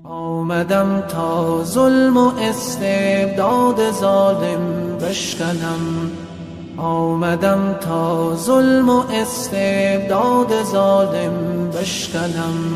آمدم تا ظلم و استبداد ظالم بشکنم. آمدم تا ظلم و استبداد ظالم بشکنم.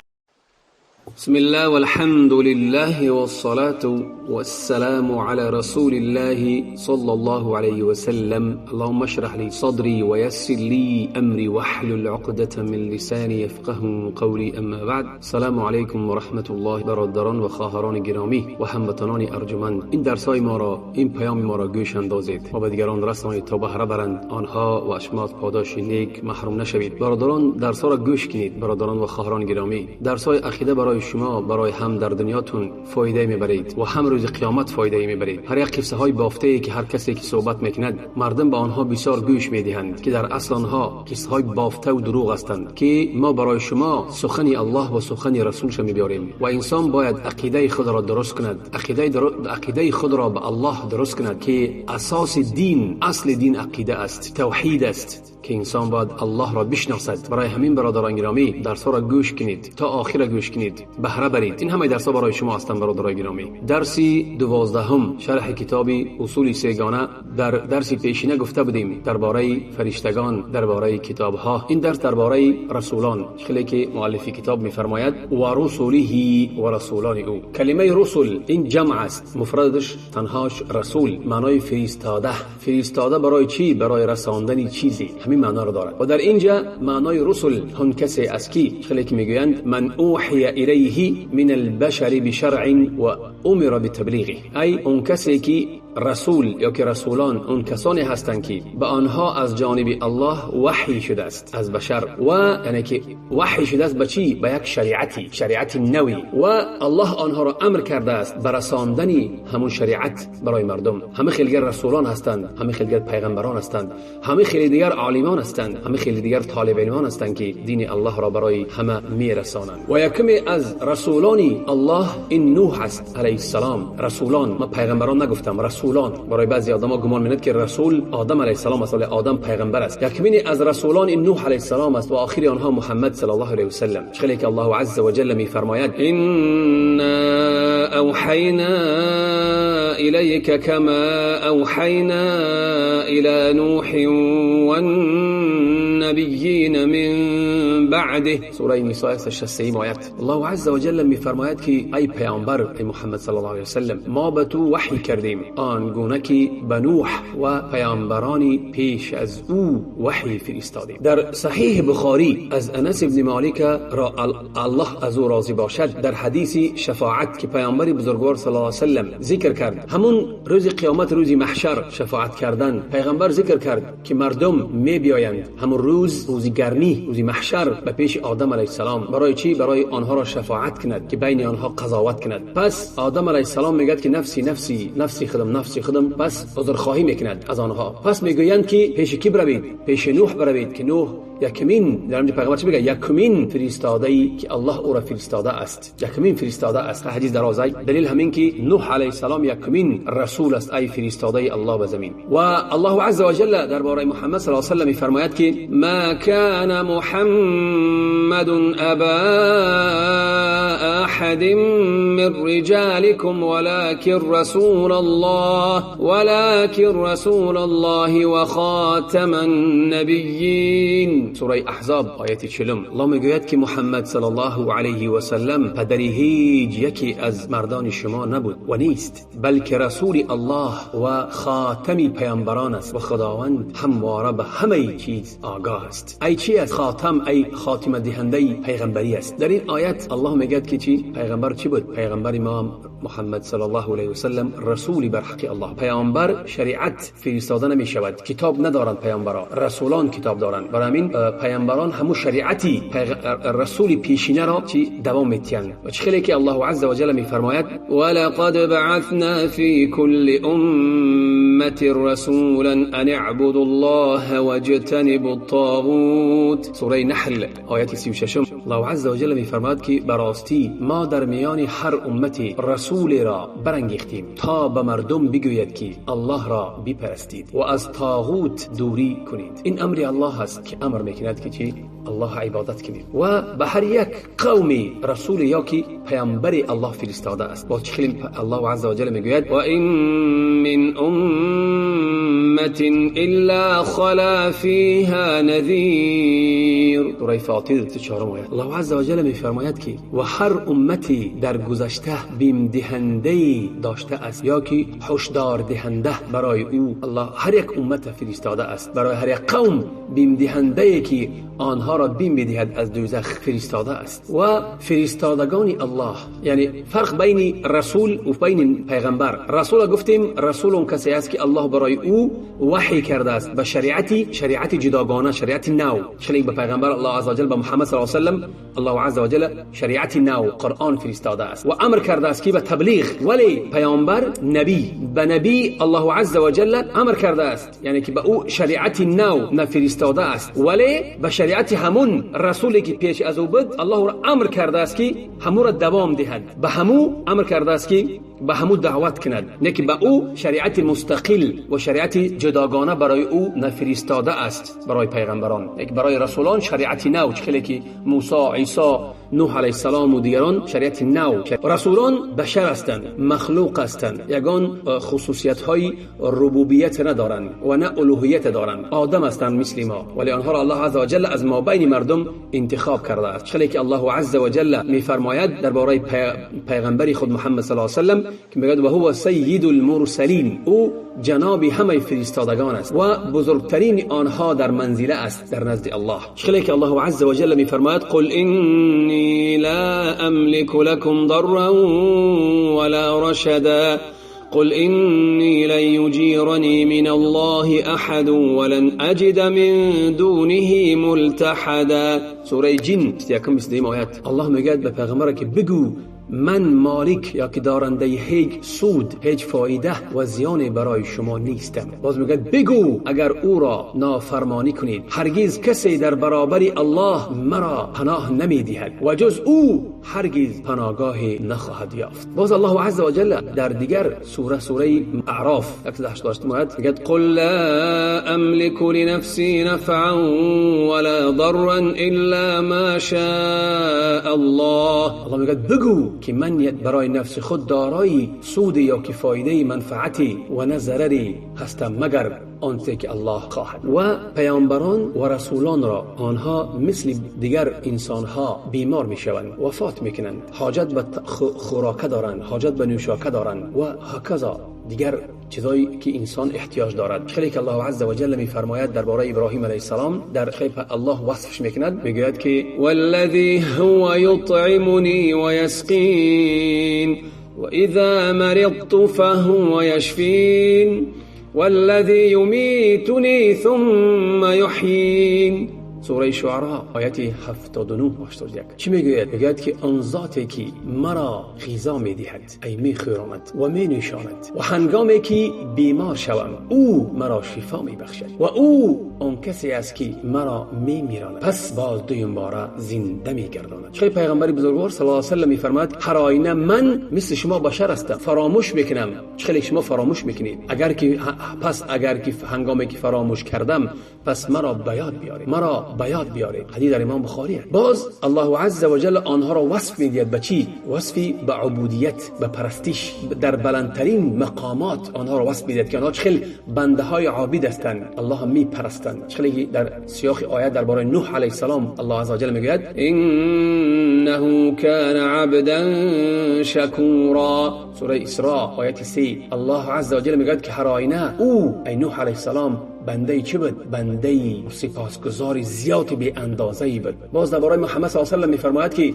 بسم الله والحمد لله والصلاة والسلام على رسول الله صلى الله عليه وسلم. اللهم اشرح لي صدري ويسر لي أمري واحلل عقدة من لساني يفقه قولي. اما بعد، السلام علیکم و رحمت الله. برادران و خواهران گرامی و هموطنان ارجمند، این درسای ما را، این پیام ما را گوش اندازید و به دیگران رسانید تا بهره برند آنها و اشمات پاداش نیک محروم نشوید. برادران، درس‌ها را گوش کنید. برادران و خواهران گرامی، درس‌های عقیده برای شما، برای هم در دنیاتون فایده میبرید و هم روز قیامت فایده میبرید. هر یک قصه های بافته ای که هر کسی که صحبت میکند مردم به آنها بسیار گوش میدهند که در اصل آنها قصه های بافته و دروغ هستند که ما برای شما سخن الله و سخن رسولش میبریم و انسان باید عقیده خود را درست کند، عقیده خود را به الله درست کند که اساس دین، اصل دین عقیده است، توحید است که انسان باید الله را بشناسد. برای همین برادران گرامی، درس ها را گوش کنید تا آخر گوش کنید، بهره برید. این همه درس ها برای شما هستند برادران گرامی. درسی 12 شرح کتاب اصول سگانه. در درسی پیشینه گفته بودیم درباره فرشتگان، درباره کتاب ها. این درس درباره رسولان، خیلی که مؤلف کتاب میفرماید و رسوله و رسولان او. کلمه رسول این جمع است، مفردش تنهاش رسول، معنای فرستاده. فرستاده برای چی؟ برای رساندن چیزی، همین معنا را دارد. و در اینجا معنای رسول هن کسی است که خیلی که میگویند من اوحی الیه من البشر بشرع و امر بتبلیغه، ای اون کسی که رسول یا که رسولان اون کسانی هستند که به آنها از جانب الله وحی شده است از بشر، و یعنی که وحی شده است به چی؟ به یک شریعت نوی، و الله آنها را امر کرده است برساندن همون شریعت برای مردم. همه خیلی رسولان هستند، همه خیلی پیغمبران هستند، همه خیلی دیگر عالمان هستند، همه خیلی دیگر طالب علمان هستند که دین الله را برای همه میرسانند. و یکمی از رسولان الله این نوح است علیه السلام. رسولان، ما پیغمبران نگفتم، رسولان. برای بعضی آدما گمان می‌کنند که رسول آدم علیه السلام است، ولی آدم پیغمبر است. یکمی از رسولان این نوح علیه السلام است و آخری آنها محمد صلی الله علیه و سلم. خیلی که الله عز و جل می‌فرماید إنا أوحينا إليك كما أوحينا إلى نوح والنبيين من بعده. سوره نساء 63 آیت. الله عز و جل می‌فرماید که ای پیامبر، ای محمد صلی الله علیه و سلم، ما به تو وحی کردیم آنگونه که به نوح و پیامبرانی پیش از او وحی فرستادیم. در صحیح بخاری از انس ابن مالک را الله از او راضی باشد، در حدیث شفاعت که پیامبر بزرگوار صلی الله علیه و سلم ذکر کرد، همون روز قیامت، روز محشر شفاعت کردن، پیغمبر ذکر کرد که مردم می بیایند همون روز گرمی، روز محشر به پیش آدم علیه السلام. برای چی؟ برای آنها را شفاعت کند که بین آنها قضاوت کند. پس آدم علیه السلام میگه که نفسی خودم، پس عذرخواهی میکند از آنها. پس میگویند که پیش کی بروید؟ پیش نوح بروید که نوح یکمین، در اینجا پیغمبر چی میگه؟ یکمین فرستاده‌ای که الله او را فرستاده است، یکمین فرستاده است. حدیث درازه دلیل همین که نوح علیه السلام یکمین رسول است، ای فرستاده الله به زمین. و الله عز و جل درباره محمد صلی الله علیه و سلم میفرماید که ما كان محمد ابا احد من رجالكم ولكن رسول الله و خاتم النبیین. سوره احزاب آیت 40. الله میگوید که محمد صلی الله علیه و سلم پدری هیچ یکی از مردان شما نبود و نیست، بلکه رسول الله و خاتمی پیامبران است و خداوند همواره به همه چیز آگاه است. ای چی از خاتم؟ ای خاتمه دهنده پیغمبری است. در این آیت الله میگوید که چی؟ پیغمبر چی بود؟ پیغمبر ما محمد صلی الله علیه و سلم رسولی بر حق الله. پیامبر شریعت فرستاده نمی شود، کتاب ندارند پیامبران، رسولان کتاب دارند. برای همین پیامبران همون شریعتی رسول پیشینه را چی دوام میتیند. و خیلی که الله عز و جل میفرماید ولقد بعثنا فی کل امة رسولا ان اعبدوا الله واجتنبوا الطاغوت. سوره نحل آیت 36. الله عز و جل میفرماید که براستی ما در میان هر امتی رسول را برانگیختیم تا به مردم بگوید که الله را بپرستید و از طاغوت دوری کنید. این امر الله است که امر میکند که چی؟ الله عبادت کنید و به هر یک قومی رسول یا که پیامبر الله فرستاده است. باز خیلی الله عز و جل میگوید و این من امت الا خلا فیها نذیر. سوره فاطر 4 آیه. الله عز و جل میفرماید که و هر امتی در گذشته بیم دهنده داشته است یا که هشدار دهنده برای او. الله هر یک امت فرستاده است، برای هر یک قوم بیم دهنده که آنها را بیم بدهد از دوزخ فرستاده است. و فرستادگان الله، یعنی فرق بین رسول و بین پیغمبر. رسول گفتیم رسول اون کسی است که الله برای او وحی کرده است به شریعت جداگانه، شریعت نو. چنین به پیغمبر الله عز و جل به محمد صلی الله علیه و سلم الله عز و جل شریعت نو قرآن فرستاده است و امر کرده است که به تبلیغ. ولی پیامبر نبی الله عز و جل امر کرده است، یعنی که به او شریعت نو نفرستاده است، ولی به شریعت همون رسولی که پیش از او بود الله را امر کرده است که همو را دوام دهد، به همو امر کرده است که به همو دعوت کند، نه که به او شریعت مستقل و شریعت جداگانه برای او نفرستاده است. برای پیغمبران، برای رسولان شریعت نو، چخیلی که موسی، عیسی، نوح علیه السلام و دیگران شریعت نو. رسولان بشر هستند، مخلوق هستند، یگان خصوصیت های ربوبیت ندارند و نه الوهیت دارند. آدم هستند مثل ما، ولی آنها را الله عز و جل از ما بین مردم انتخاب کرده است. چخیلی که الله عز و جل میفرماید درباره پیغمبری خود محمد صلی الله علیه و سلم که میگوید و هو سید المرسلین، او جناب همه فرستادگان است و بزرگترین آنها در منزله است در نزد الله. چخیلی که الله عز و جل میفرماید قل انی لا املك لكم ضرا ولا رشدا قل إني لن يجيرني من الله أحد ولن أجد من دونه ملتحدا. سوره جن 1 آیات. الله میگه به پیغمبر که بگو من مالک یا که دارنده هیچ سود، هیچ فایده و زیانی برای شما نیستم. باز میگه بگو اگر او را نافرمانی کنید هرگز کسی در برابر الله مرا پناه نمیدهد و جز او هرگز پناهگاهی نخواهد یافت. باز الله عز و جل در دیگر سوره اعراف 188 میگه قل لا املك لنفسي نفعا ولا ضرا الا ما شاء الله. الله میگه بگو که من برای نفس خود دارای سود یا که فایده منفعتی و نه ضرری هستم مگر آنچه که الله خواهد. و پیامبران و رسولان را آنها مثل دیگر انسانها بیمار میشوند، وفات میکنند، حاجت به خوراک دارند، حاجت به نوشاکه دارند و هکذا دیگر چیزایی که انسان احتیاج دارد. خیلی که الله عز و جل میفرماید درباره ابراهیم علیه السلام در خیلی الله وصفش میکند، میگوید که والذی هو یطعمنی و یسقین و اذا مرضت فهو یشفین والذی یمیتنی ثم یحیین. سوره شعراء آیت 79 81. چی میگوید؟ میگوید که آن ذاتی که مرا غذا میدهد ای میخوراند و مینوشاند و هنگامی که بیمار شوم او مرا شفا میبخشد و او آن کسی است که مرا میمیراند پس باز دویم باره زنده میگرداند. چه پیغمبر بزرگوار صلی الله علیه و سلم میفرماید هر آینه من مثل شما بشر هستم، فراموش میکنم چه شما فراموش میکنید. اگر که هنگامی که فراموش کردم پس مرا به یاد بیارید. حدیث در امام بخاری است. باز الله عز و جل آنها را وصف میدهد به چی؟ وصفی به عبودیت، به پرستش، در بلندترین مقامات آنها را وصف میدهد که آنها چخیل بنده های عابد هستند، الله میپرستند. چخیلی در سیاق آیات درباره نوح علیه السلام الله عز و جل میگوید انه کان عبدا شکورا. سوره اسراء آیت 3 الله عز و جل میگوید که هر آینه او ای نوح علیه السلام بنده چی بود؟ بنده سپاسگزار زیاد به اندازه بود. باز درباره محمد صلی الله علیه و سلم میفرماید که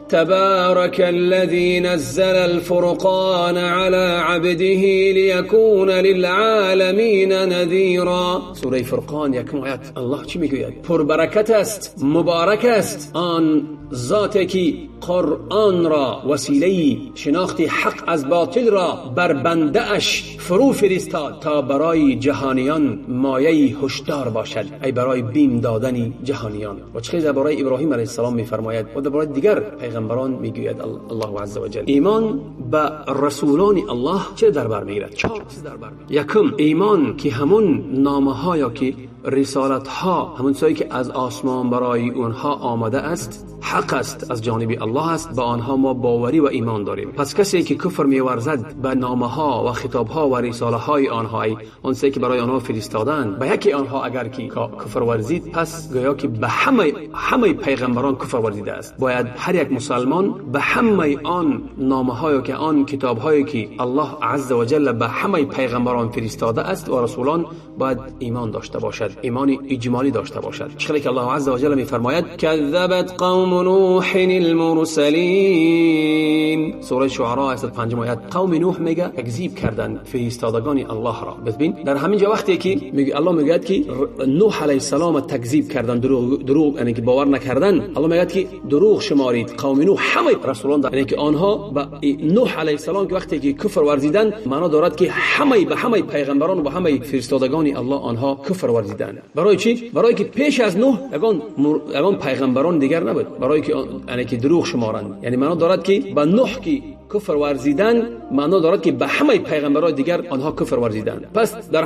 تبارك الذي نزل الفرقان على عبده ليكون للعالمين نذيرا. سوره فرقان 1 آیت. الله چی میگوید؟ پربرکت است، مبارک است آن ذاتی که قرآن را وسیله شناخت حق از باطل را بر بنده اش فرو فرستاد تا برای جهانیان مایه هشدار باشد، ای برای بیم دادن جهانیان. و چه درباره ابراهیم علیه السلام میفرماید و درباره دیگر پیغمبران میگوید الله عز و جل. ایمان به رسولان الله چه در بر میگیرد؟ 4 چیز در بر میگیرد. یکم ایمان که همون نامه ها که رسالت ها، همون چیزی که از آسمان برای اونها آمده است حق است، از جانب الله است، با آنها ما باوری و ایمان داریم. پس کسی که کفر می‌ورزد به نامه ها و خطاب ها و رساله های آنها، اون چیزی که برای آنها فرستادن، به یکی آنها اگر که کفر ورزید، پس گویا که به همه پیغمبران کفر ورزیده است. باید هر یک مسلمان به همه آن نامه هایی که آن کتاب هایی که الله عز و جل به همه پیغمبران فرستاده است و رسولان باید ایمان داشته باشد، ایمان اجمالی داشته باشد. چقدر که الله عز و جل می‌فرماید کذبت قوم نوح المرسلین، سوره شعراء 105 آیه. قوم نوح میگه تکذیب کردند فرستادگان الله را. ببین در همین جا وقتی که الله میگه که نوح علیه السلام تکذیب کردند، دروغ یعنی که باور نکردن، الله میگه که دروغ شمارید قوم نوح همه رسولان، یعنی که آنها به نوح علیه السلام که وقتی که کفر ورزیدند، معنا دارد که همه پیغمبران و همه فرستادگان الله آنها کفر ورزیدند. برای چی؟ برای که پیش از نوح یگان پیغمبران دیگر نبود، برای که یعنی که دروغ شمارند. یعنی معنا دارد که با نوح که کفر ورزیدن، معنا دارد که به همه پیغمبران دیگر آنها کفر ورزیدند. پس در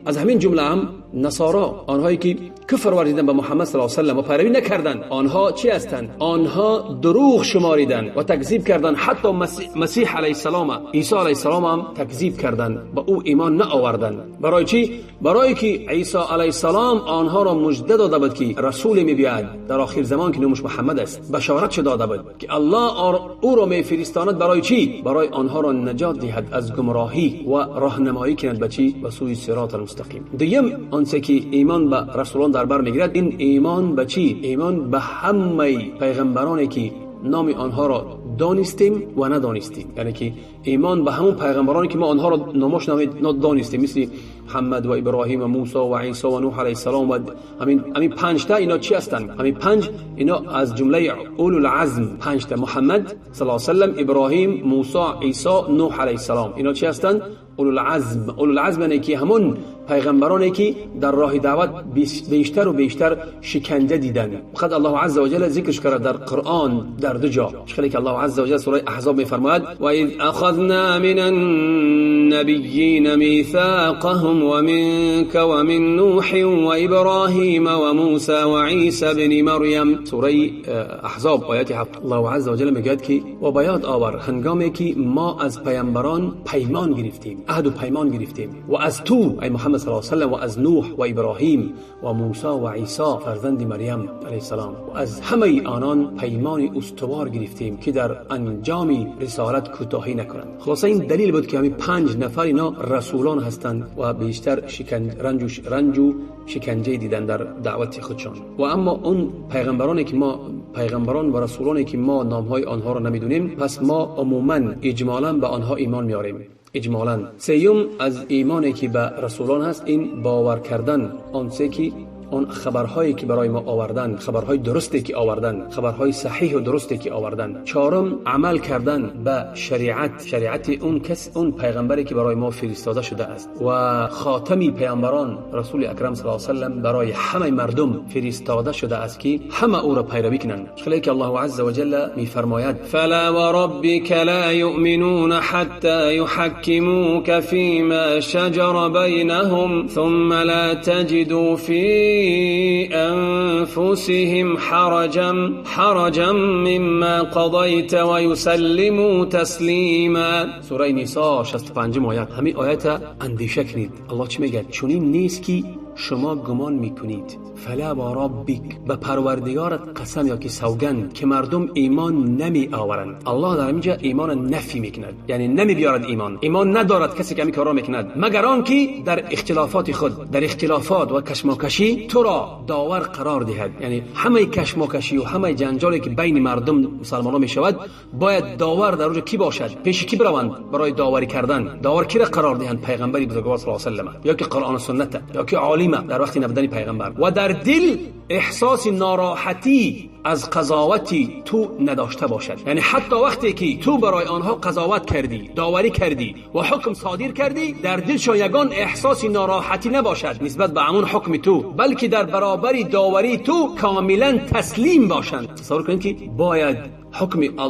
از همین جمله هم نصارا، آنهایی که کفر ورزیدن به محمد صلی الله علیه و سلم و پیروی نکردند، آنها چی هستند؟ آنها دروغ شماریدند و تکذیب کردند. حتی مسیح علیه السلام، عیسی علیه السلام هم تکذیب کردند، به او ایمان نآوردند. برای چی؟ برای که عیسی علیه السلام آنها را مژده داده بود که رسول می‌بیاید در آخر زمان که نامش محمد است. بشارت داده بود که الله او را می‌فرستاند. برای چی؟ برای آنها را نجات دهد از گمراهی و راهنمایی کند به چی؟ به سوی صراط المستقیم. دوم آنچه که ایمان به رسولان در بر میگیرد، این ایمان به چی؟ ایمان به همه پیغمبرانی که نام آنها را دانستیم و ندانستیم. یعنی که ایمان به همون پیغمبرانی که ما آنها را نامش ندانستیم، مثل محمد و ابراهیم و موسی و عیسی و نوح علیه السلام و همین 5 تا اینا چی هستند؟ همین 5 اینا از جمله اولو العزم 5 تا، محمد صلی الله علیه و سلم، ابراهیم، موسی، عیسی، نوح علیه السلام. اینا چی هستند؟ اولو العزم یعنی که همون پیغمبرانی که در راه دعوت بیشتر و بیشتر شکنجه دیدن. فقط الله عز و جل ذکرش کرده در قرآن در 2 جا. چقدر که الله عز و جل سوره احزاب میفرماید و اذ اخذنا من النبیین میثاقهم ومنك ومن نوح وابراهیم وموسی وعیسی ابن مریم. سوره احزاب آیه 7. الله عز و جل میگه که و بیاد آور هنگامی که ما از پیامبران پیمان گرفتیم، عهد و پیمان گرفتیم، و از تو ای محمد صلی الله علیه و سلم و از نوح و ابراهیم و موسی و عیسی فرزند مریم علیه السلام و از همه آنان پیمان استوار گرفتیم که در انجام رسالت کوتاهی نکنند. خلاصه این دلیل بود که همین 5 نفر اینا رسولان هستند و بیشتر رنج و شکنجه دیدن در دعوت خودشان. و اما اون پیغمبران و رسولانی که ما نامهای آنها را نمیدونیم، پس ما عموما اجمالا به آنها ایمان میاریم. اجمالاً. سیوم از ایمانی که به رسولان هست، این باور کردن آنچه که اون خبرهایی که برای ما آوردن، خبرهای درستی که آوردن، خبرهای صحیح و درستی که آوردن. 4م عمل کردن به شریعت اون پیغمبری که برای ما فرستاده شده است و خاتمی پیامبران رسول اکرم صلی الله علیه و سلم برای همه مردم فرستاده شده است که همه او را پیروی کنند. خلاصه که الله عز و جل میفرماید فلا وربك لا يؤمنون حتى يحكموك فيما شجر بينهم ثم لا تجدوا فيه أنفسهم حرجا مما قضيت ويسلموا تسلیما. سوره نساء 65 آیه. همین آیت اندیشه کنید. الله چی میگه؟ چنین نیست که شما گمان میکنید. فلا و ربک، به پروردگارت قسم یا که سوگند که مردم ایمان نمی آورند. الله در اینجا ایمان نفی میکند، یعنی نمی بیارد ایمان ندارد کسی که همین کارا میکند، مگر آن که در اختلافات خود، در اختلافات و کشمکشی تو را داور قرار دهد. یعنی همه کشمکشی و همه جنجالی که بین مردم مسلمانان میشود، باید داور در اونجا کی باشد؟ پیش کی بروند برای داوری کردن؟ داور کی را قرار دهند؟ پیغمبری بزرگوار صلی الله علیه و سلم، یا که قرآن و سنت، یا که عالم در وقت نبودن پیغمبر. و در دل احساس ناراحتی از قضاوتی تو نداشته باشد. یعنی حتی وقتی که تو برای آنها قضاوت کردی، داوری کردی و حکم صادر کردی، در دلشان یگان احساس ناراحتی نباشد نسبت به همون حکم تو، بلکه در برابر داوری تو کاملا تسلیم باشند. تصور کنید که باید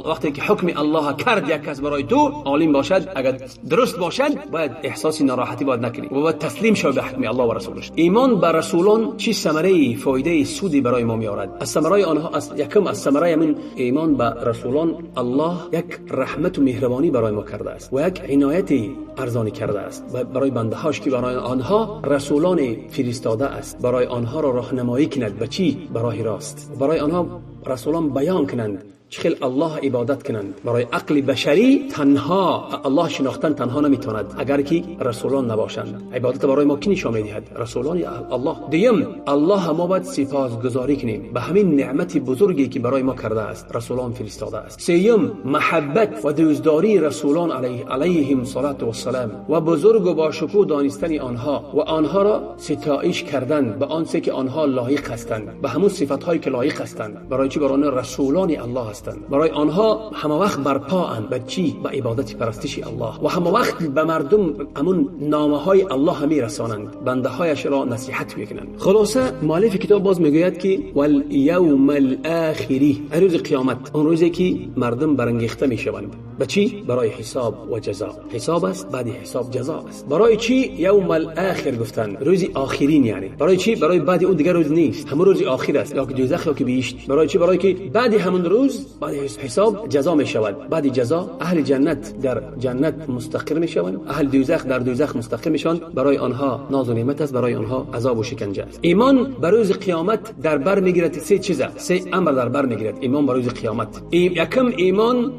وقتی که حکم الله کرد یک کس برای تو عالم باشد، اگر درست باشد، باید احساس ناراحتی باید نکنی و باید تسلیم شو به حکم الله و رسولش. ایمان بر رسولان چه ثمره فایده سودی برای ما میآورد؟ از ثمره آنها یکم از ثمره من ایمان به رسولان، الله یک رحمت و مهربانی برای ما کرده است و یک عنایت ارزانی کرده است برای بنده هاش که برای آنها رسولان فرستاده است، برای آنها را راهنمایی کند به چی؟ به راه راست. برای آنها رسولان بیان کنند چخیل الله عبادت کنند. برای عقل بشری تنها الله شناختن تنها نمیتواند اگر که رسولان نباشند. عبادت برای ما کی نشان میدهد؟ رسولان الله. دیم الله ما باید سپاسگزاری کنیم به همین نعمت بزرگی که برای ما کرده است، رسولان فرستاده است. سیم محبت و دوستداری رسولان علیهم الصلاة و السلام و بزرگ و باشکوه دانستن آنها و آنها را ستایش کردن به آنچه که آنها لایق هستند، به همون صفات هایی که لایق هستند. برای چی؟ برای رسولان الله هستند. برای آنها همه وقت برپا اند به چی؟ به عبادت پرستش الله و همه وقت به مردم همون نامه های الله همی رسانند، بنده هایش را نصیحت میکنند. خلاصه مؤلف کتاب باز میگوید که والیوم الاخری، روز قیامت، اون روزی که مردم برانگیخته میشوند به چی؟ برای حساب و جزا. حساب است، بعد حساب جزا است. برای چی یوم الاخر گفتن؟ روز آخرین. یعنی برای چی؟ برای بعد اون دیگه روز نیست، همون روز آخر است، یا که دوزخ یا که بهشت. برای چی؟ برای که بعد همون روز بعد حساب جزا می شود. بعد جزا اهل جنت در جنت مستقر می شوند، اهل دوزخ در دوزخ مستقر می شوند. برای آنها ناز و نعمت است، برای آنها عذاب و شکنجه است. ایمان بر روز قیامت در بر میگیرد سه چیزا، سه امر در بر میگیرد ایمان بر روز قیامت. یکم ایمان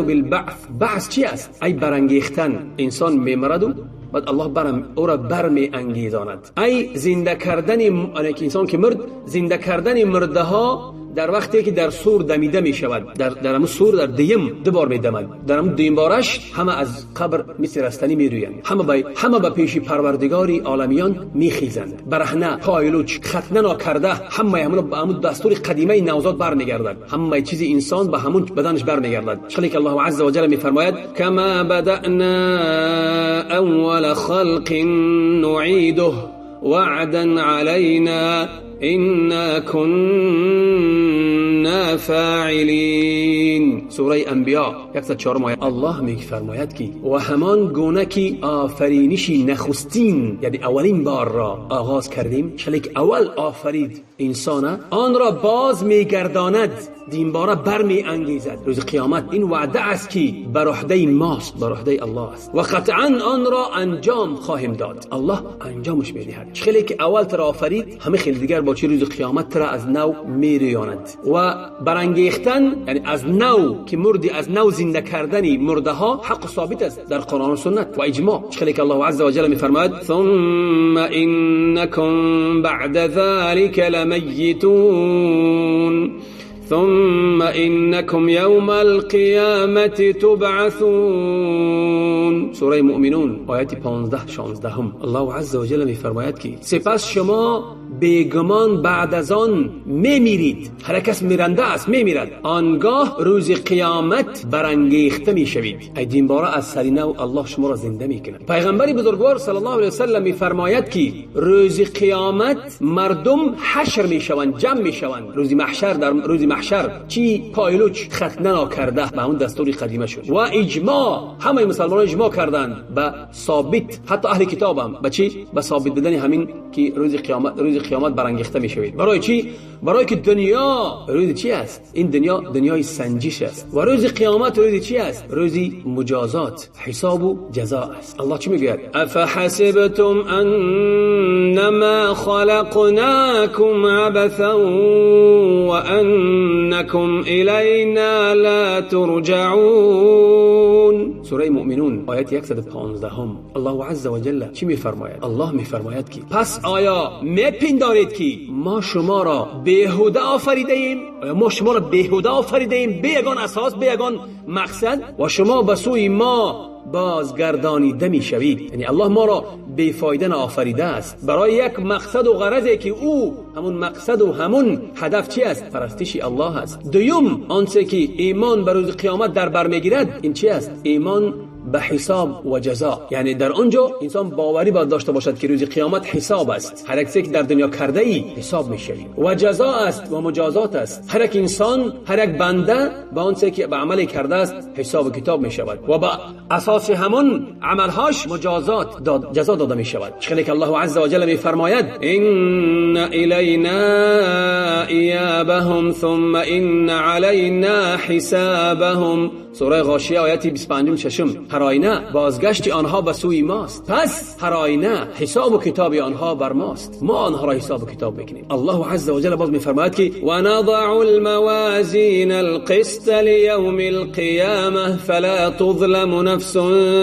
بالبعث. بعث چی است؟ ای برانگیختن. انسان میمرد و بعد الله او را برمی انگیزاند. ای زنده کردن انسان که مرد، زنده کردن مرده ها در وقتی که در سور دمیده می شود، در همون سور در دیم دوبار می دمد، در همون دیم بارش همه از قبر مثل رستنی می رویند، همه به پیش پروردگاری عالمیان می خیزند، برهنه، پایلوچ، ختنه ناکرده، همه همون دستور قدیمه نوزاد بر می گردد، همه چیز انسان به همون بدنش بر می گردد. چنانکه الله عز و جل می فرماید کما بدأنا اول خلق نعیده وعدا علینا إنا كنا فاعلین. سوره انبیاء 104 آیه. الله میفرماید که و همان گونه که آفرینش نخستین یعنی اولین بار را آغاز کردیم، شلیک اول آفرید انسان، آن را باز میگرداند، دینباره برمی انگیزد. روز قیامت این وعده است که بر عهده ماست، بر عهده الله است و قطعا آن را انجام خواهیم داد. الله انجامش میدهد. خیلی که اول تر آفرید، همه خیلی دیگر با چه روز قیامت تر از نو میریاند و برانگیختن یعنی از نو که مردی از نو زنده کردن مرده ها حق ثابت است در قرآن و سنت و اجماع. خیلی که الله عز و جل میفرماید ثم انکم بعد ذلك لمیتون ثم انکم یوم القیامة تبعثون. سوره مؤمنون آیت 15-16. الله عز و جل میفرماید که سپس شما بیگمان بعد از آن میمیرید. هر کس میرنده است، میمیرد، آنگاه روز قیامت برانگیخته میشوید. ای دینباره از سر نو الله شما را زنده میکند. پیغمبر بزرگوار صلی الله علیه و سلم میفرماید که روز قیامت مردم حشر میشوند، جمع میشوند. روز محشر، در روز محشر چی پایلوچ ختنه ناکرده به اون دستور قدیمه شد و اجماع، همه مسلمانان اجماع کردند به ثابت، حتی اهل کتاب هم به چی؟ به ثابت بدن همین که روز قیامت برانگیخته میشوید. برای چی؟ برای که دنیا روز چی است؟ این دنیای سنجش است و روز قیامت روز چی است؟ روز مجازات، حساب و جزا است. الله چی میگه؟ افحسبتم انما خلقناكم عبثا وانکم الینا لا ترجعون. سوره مؤمنون آیت 115. الله عز و جل چی میفرماید؟ الله میفرماید که پس آیا میپندارید که ما شما را بیهوده آفریده ایم؟ ما شما را بیهوده آفریده ایم، به یگان اساس، به یگان مقصد، و شما به سوی ما بازگردانیده میشوید؟ یعنی الله ما را بیفایده آفریده است برای یک مقصد و غرضی که او همون مقصد و همون هدف چی است؟ پرستش الله است. دوم آنچه که ایمان بر روز قیامت در بر میگیرد این چی است؟ ایمان به حساب و جزا. یعنی در اونجا انسان باوری باید داشته باشد که روز قیامت حساب است. هر چیزی که در دنیا کرده ای حساب میشه و جزا است و مجازات است. هر یک انسان، هر یک بنده با اون چیزی که به عمل کرده است حساب و کتاب میشود و با اساس همون عملهاش مجازات جزا داده میشود. چون که الله عز و جل میفرماید ان الینا ایابهم ثم ان علینا حسابهم. سوره غاشیه آیه 25 هر آینه بازگشت آنها به سوی ماست، پس هر آینه حساب و کتاب آنها بر ماست، ما آنها را حساب و کتاب میکنیم. الله عز و جل باز میفرماید که و نضع الموازین القسط لیوم القیامه فلا تظلم نفس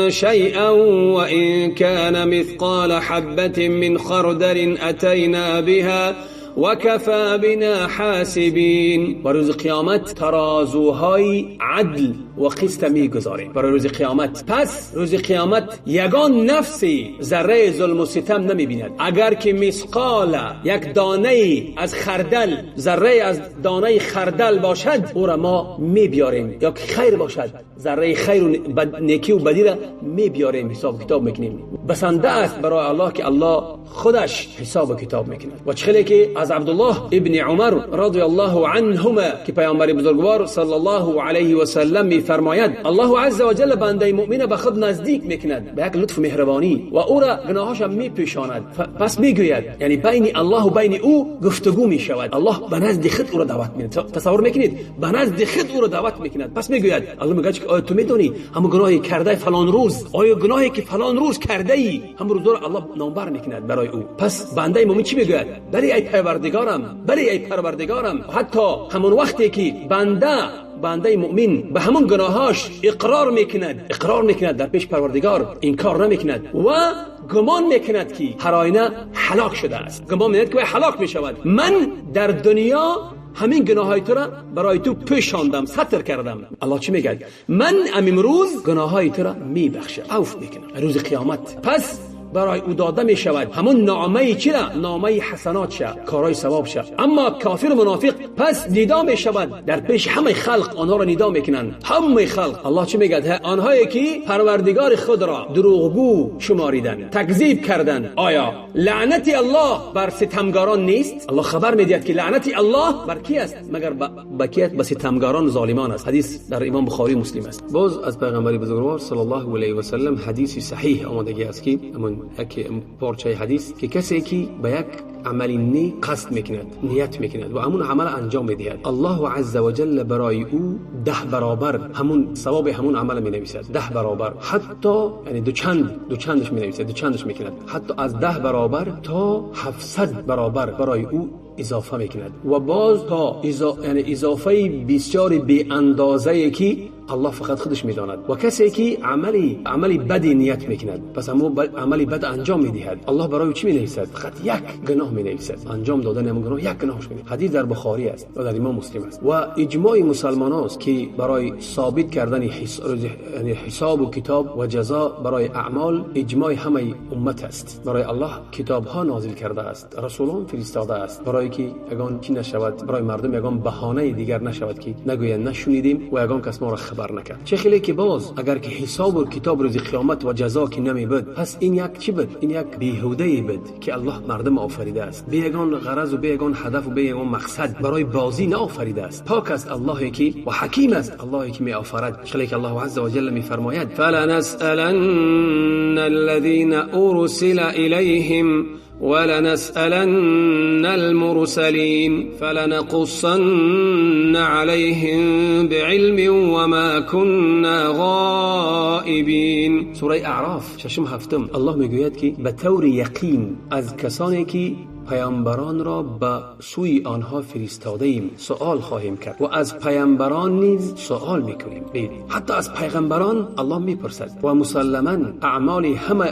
شیئا وان كان مثقال حبة من خردل اتینا بها وكفى بنا حاسبین. برای روز قیامت ترازوهای عدل و قسط میگذاریم برای روز قیامت. پس روز قیامت یگان نفسی ذره ظلم و ستم نمیبیند. اگر که مثقال یک دانه از خردل، ذره از دانه خردل باشد، او را ما میبیاریم. یا که خیر باشد، ذره خیر و نیکی و بدی را میبیاریم، حساب کتاب میکنیم. بسنده است برای الله که الله خودش حساب و کتاب میکنه. و چخیلی که از عبدالله ابن عمر رضی الله عنهما که پیامبر بزرگوار صلی الله علیه و سلم میفرماید الله عز و جل بنده مؤمن به خود نزدیک میکند به یک لطف مهربانی و او را گناهاش میپوشاند. پس میگوید، یعنی بین الله و بین او گفتگو میشود. الله به نزد خود او را دعوت میکند. تصور میکنید به نزد خود او را دعوت میکند. پس میگوید، الله میگه که آیا تو میدونی همون گناهی کرده فلان روز، آیا گناهی که فلان روز کرده ای همون روز را الله نامبر میکند برای او. پس بنده مؤمن چی میگوید؟ بلی ای پروردگارم، بلی ای پروردگارم. حتی همون وقتی که بنده مؤمن به همون گناهاش اقرار میکند در پیش پروردگار، انکار نمیکند و گمان میکند که هر آینه هلاک شده است، گمان میکند که هلاک میشود. من در دنیا همین گناههای تو را برای تو پوشاندم، ستر کردم. الله چی میگه؟ من امروز گناههای تو را میبخشم، عفو میکنم روز قیامت. پس برای او داده می شود همون نامه چی را؟ نامه حسنات شه، کارهای ثواب شه. اما کافر و منافق پس ندا می شود در پیش همه خلق، آنها را ندا میکنند، همه خلق. الله چی میگه؟ آنهایی که پروردگار خود را دروغگو شماریدن، تکذیب کردن، آیا لعنت الله بر ستمگاران نیست؟ الله خبر میدهد که لعنت الله بر کی است مگر بکیت به ستمگاران ظالمان است. حدیث در امام بخاری مسلم است. باز از پیغمبر بزرگوار صلی الله علیه و سلم حدیث صحیح آمده است که یک پارچه حدیث که کسی که به یک عملی نیک قصد میکند، نیت میکند و همون عمل انجام میدهد، الله عز و جل برای او 10 برابر همون ثواب همون عمل مینویسد. 10 برابر، حتی یعنی دو چندش مینویسد، دو چندش میکند، حتی از 10 برابر تا 700 برابر برای او اضافه میکند و باز تا یعنی اضافه بسیار بی اندازه که الله فقط خودش میداند. و کسی که عملی بدی نیت میکند، پس عملی بد انجام میدهد، الله برای او چی مینویسد؟ فقط یک گناه مینویسد، انجام دادن همون گناه یک گناهش مینویسد. حدیث در بخاری است و در امام مسلم است. و اجماع مسلمانان است که برای ثابت کردن حساب و کتاب و جزا برای اعمال، اجماع همه امت است. برای الله کتاب ها نازل کرده است، رسولان فرستاده است، برای که اگان چی نشود، برای مردم اگان بهانه دیگر نشود که نگویند نشنیدیم و اگان کس ما را خبر نکرد. چه خیلی که باز اگر که حساب و کتاب روز قیامت و جزا که نمی بود، پس این یک چی بود؟ این یک بیهوده بود که الله مردم آفریده است، بیگان غرض و بیگان هدف و بیگان مقصد برای بازی نه آفریده است. پاک است اللهی که و حکیم است اللهی که می آفرد. خیلی که الله عز و جل می فرماید فلنسألن الذين ارسل الیهم ولنسألن المرسلين فلنقصن عليهم بعلم وما كنا غائبين. سوره اعراف 6-7 الله میگوید که به طور یقین از کسانی که پیامبران را به سوی آنها فرستاده ایم سوال خواهیم کرد و از پیامبران نیز سوال میکنیم. حتی از پیغمبران الله میپرسد و مسلما اعمال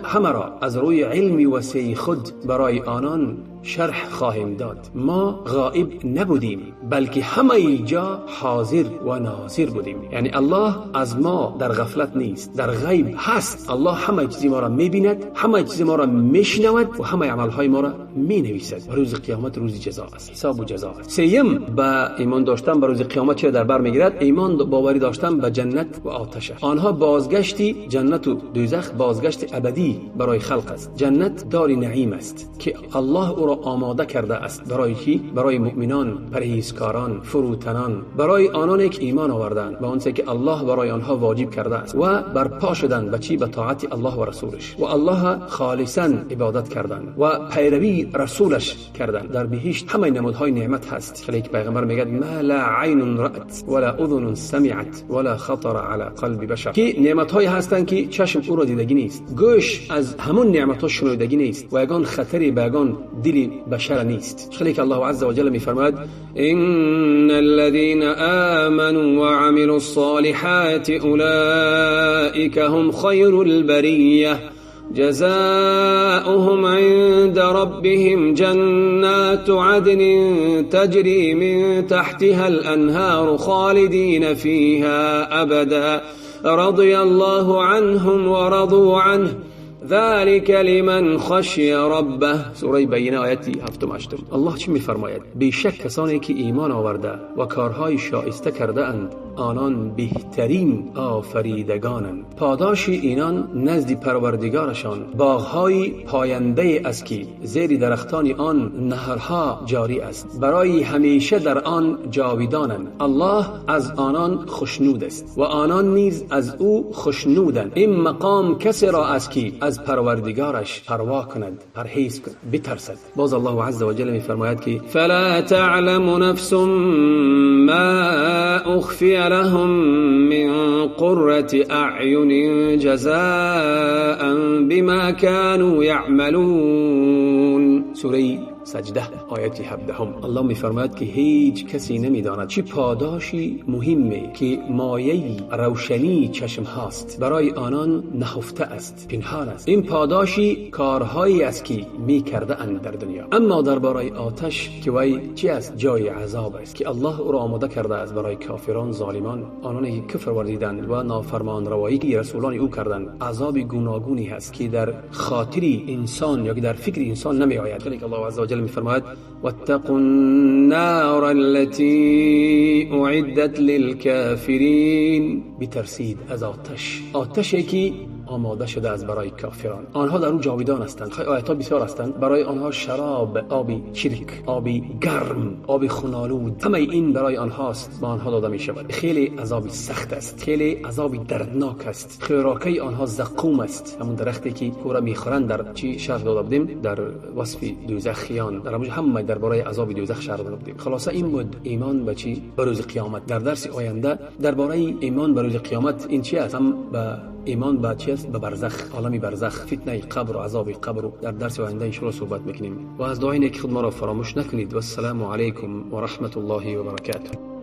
همه را از روی علم وسیع خود برای آنان شرح خواهیم داد. ما غائب نبودیم، بلکه همه جا حاضر و ناظر بودیم. یعنی الله از ما در غفلت نیست، در غیب هست. الله همه چیز ما را می‌بیند، همه چیز ما را می‌شنود و همه عمل‌های ما را می‌نویسد. و روز قیامت روز جزا است، حساب و جزا است. سوم، به ایمان داشتن به روز قیامت چه در بر می‌گیرد؟ ایمان باوری داشتن به جنت و آتش. آنها بازگشتی جنت و دوزخ بازگشت ابدی برای خلق است. جنت دار نعیم است که الله او را آماده کرده است. برای کی؟ برای مؤمنان، پرهیزکاران، فروتنان، برای آنانی که ایمان آوردند به آنچه که الله برای آنها واجب کرده است و برپا شدند به چی؟ به طاعت الله و رسولش و الله خالصا عبادت کردند و پیروی رسولش کردند. در بهشت همه نمودهای نعمت هست. خیلی که پیغمبر میگه ما لا عین رأت ولا اذن سمعت ولا خطر على قلب بشر، که نعمت‌های هستند که چشم او را دیدگی نیست، گوش از همون نعمت‌ها شنودگی نیست و یگان خطری به یگان دل بشر نیست. خیلی که الله عز و جل می‌فرماید ان الذين آمنوا وعملوا الصالحات اولئك هم خير البرية جزاؤهم عند ربهم جنات عدن تجري من تحتها الأنهار خالدين فيها أبدا رضي الله عنهم ورضوا عنه ذلك لمن خشی ربه. سوره بینه آیتی 7-8. الله چی میفرماید؟ بیشک کسانی که ایمان آورده و کارهای شایسته کرده اند آنان بهترین آفریدگانند. پاداش اینان نزد پروردگارشان باغهای پاینده است که زیر درختان آن نهرها جاری است، برای همیشه در آن جاویدانند. الله از آنان خوشنود است و آنان نیز از او خوشنودند. این مقام کسی را است که از پروردگارش پروا کند، پرهیز کند، بترسد. باز الله عز و جل میفرماید که فلا تعلم نفس ما اخفی لهم من قرة اعین جزاء بما كانوا يعملون. سوره سجده آیت 17. الله میفرماید که هیچ کسی نمیداند چه پاداشی مهمه که مایه روشنی چشم هاست برای آنان نهفته است، پنهان است. این پاداشی کارهایی است که میکرده اند در دنیا. اما درباره آتش که وای چی است؟ جای عذاب است که الله او را آماده کرده است برای کافران، ظالمان، آنانی که کفر ورزیدند و نافرمان روایی که رسولان او کردند. عذاب گوناگونی هست که در خاطر انسان یا در فکر انسان نمی آید. که الله عز و جل میفرماید واتقوا النار التي اعدت للكافرین. بترسید از آتشی که آماده شده از برای کافران. آنها در او جاویدان هستند. خیلی آیات ها بسیار هستند. برای آنها شراب، آبی چرک، آبی گرم، آبی خونالود، همه این برای آنهاست، با آنها داده می شود. خیلی عذابی سخت است، خیلی عذابی دردناک است. خوراکی آنها زقوم است، همون درختی که کورا میخورند. در چی شرح داده بودیم؟ در وصف دوزخیان، در همه درباره عذاب دوزخ شرح داده بودیم. خلاصه این بود ایمان به چی؟ به روز قیامت. در درس آینده درباره ایمان به روز قیامت این چی است؟ هم به ایمان به چی است؟ به برزخ، عالم برزخ، فتنه قبر و عذاب قبر رو در درس آینده ان شاء الله صحبت میکنیم. و از دعای نیک خود ما را فراموش نکنید. و السلام علیکم و رحمت الله و برکاته.